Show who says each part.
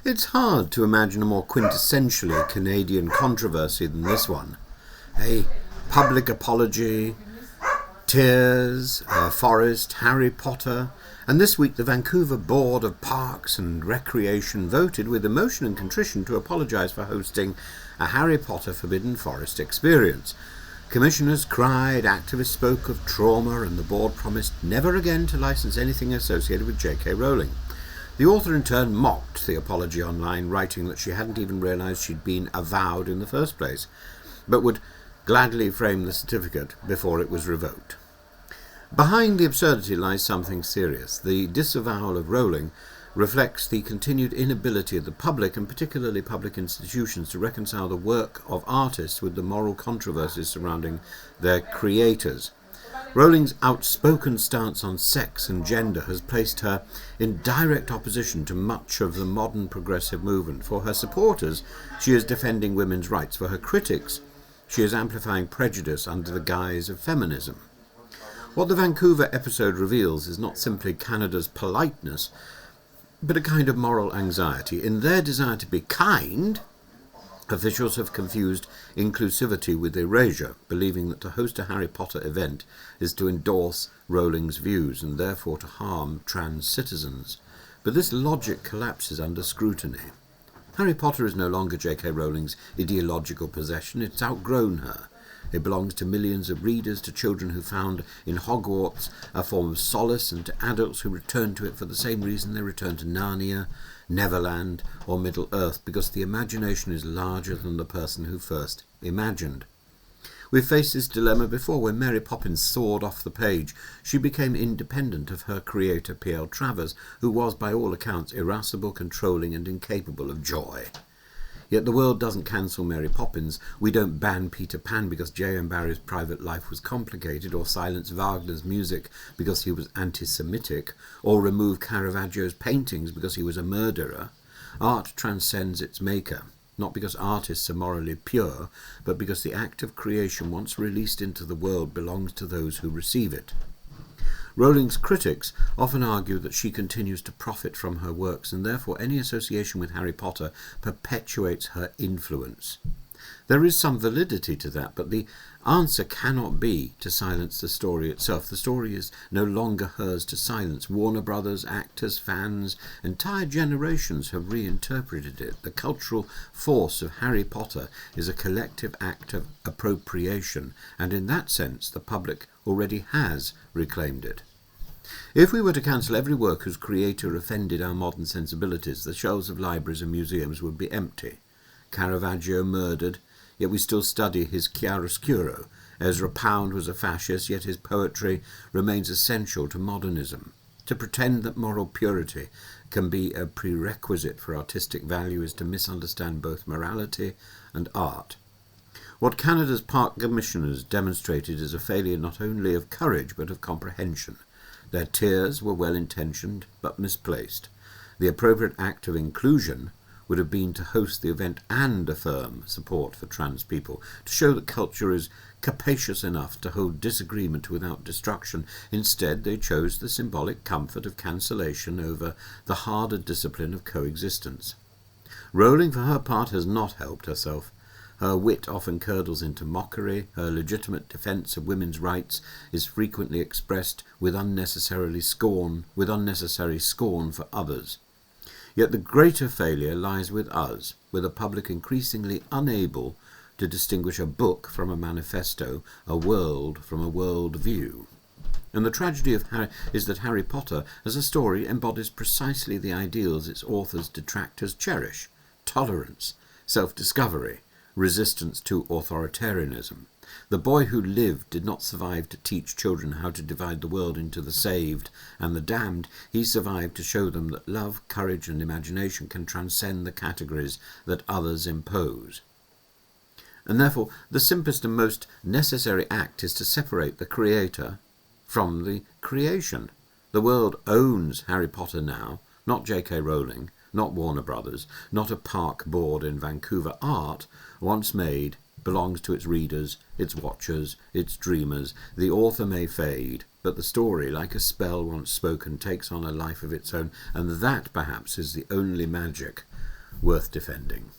Speaker 1: It's hard to imagine a more quintessentially Canadian controversy than this one. A public apology, tears, a forest, Harry Potter, and this week the Vancouver Board of Parks and Recreation voted with emotion and contrition to apologise for hosting a Harry Potter Forbidden Forest experience. Commissioners cried, activists spoke of trauma, and the board promised never again to licence anything associated with JKRowling. The author in turn mocked the apology online, writing that she hadn't even realised she'd been avowed in the first place, but would gladly frame the certificate before it was revoked. Behind the absurdity lies something serious. The disavowal of Rowling reflects the continued inability of the public, and particularly public institutions, to reconcile the work of artists with the moral controversies surrounding their creators. Rowling's outspoken stance on sex and gender has placed her in direct opposition to much of the modern progressive movement. For her supporters, she is defending women's rights. For her critics, she is amplifying prejudice under the guise of feminism. What the Vancouver episode reveals is not simply Canada's politeness, but a kind of moral anxiety. In their desire to be kind, officials have confused inclusivity with erasure, believing that to host a Harry Potter event is to endorse Rowling's views and therefore to harm trans citizens. But this logic collapses under scrutiny. Harry Potter is no longer J.K. Rowling's ideological possession. It's outgrown her. It belongs to millions of readers, to children who found in Hogwarts a form of solace, and to adults who return to it for the same reason they return to Narnia, Neverland or Middle-earth, because the imagination is larger than the person who first imagined. We've faced this dilemma before. When Mary Poppins soared off the page, she became independent of her creator P.L. Travers, who was by all accounts irascible, controlling and incapable of joy. Yet the world doesn't cancel Mary Poppins. We don't ban Peter Pan because J.M. Barrie's private life was complicated, or silence Wagner's music because he was anti-Semitic, or remove Caravaggio's paintings because he was a murderer. Art transcends its maker, not because artists are morally pure, but because the act of creation once released into the world belongs to those who receive it. Rowling's critics often argue that she continues to profit from her works, and therefore any association with Harry Potter perpetuates her influence. There is some validity to that, but the answer cannot be to silence the story itself. The story is no longer hers to silence. Warner Brothers, actors, fans, entire generations have reinterpreted it. The cultural force of Harry Potter is a collective act of appropriation, and in that sense the public already has reclaimed it. If we were to cancel every work whose creator offended our modern sensibilities, the shelves of libraries and museums would be empty. Caravaggio murdered, yet we still study his chiaroscuro. Ezra Pound was a fascist, yet his poetry remains essential to modernism. To pretend that moral purity can be a prerequisite for artistic value is to misunderstand both morality and art. What Canada's park commissioners demonstrated is a failure not only of courage but of comprehension. Their tears were well-intentioned but misplaced. The appropriate act of inclusion would have been to host the event and affirm support for trans people, to show that culture is capacious enough to hold disagreement without destruction. Instead, they chose the symbolic comfort of cancellation over the harder discipline of coexistence. Rowling, for her part, has not helped herself. Her wit often curdles into mockery. Her legitimate defence of women's rights is frequently expressed with unnecessary scorn for others. Yet the greater failure lies with us, with a public increasingly unable to distinguish a book from a manifesto, a world from a world view. And the tragedy of is that Harry Potter, as a story, embodies precisely the ideals its author's detractors cherish: tolerance, self-discovery, resistance to authoritarianism. The boy who lived did not survive to teach children how to divide the world into the saved and the damned. He survived to show them that love, courage and imagination can transcend the categories that others impose. And therefore the simplest and most necessary act is to separate the creator from the creation. The world owns Harry Potter now, not J.K. Rowling, not Warner Brothers, not a park board in Vancouver. Art, once made, belongs to its readers, its watchers, its dreamers. The author may fade, but the story, like a spell once spoken, takes on a life of its own, and that, perhaps, is the only magic worth defending.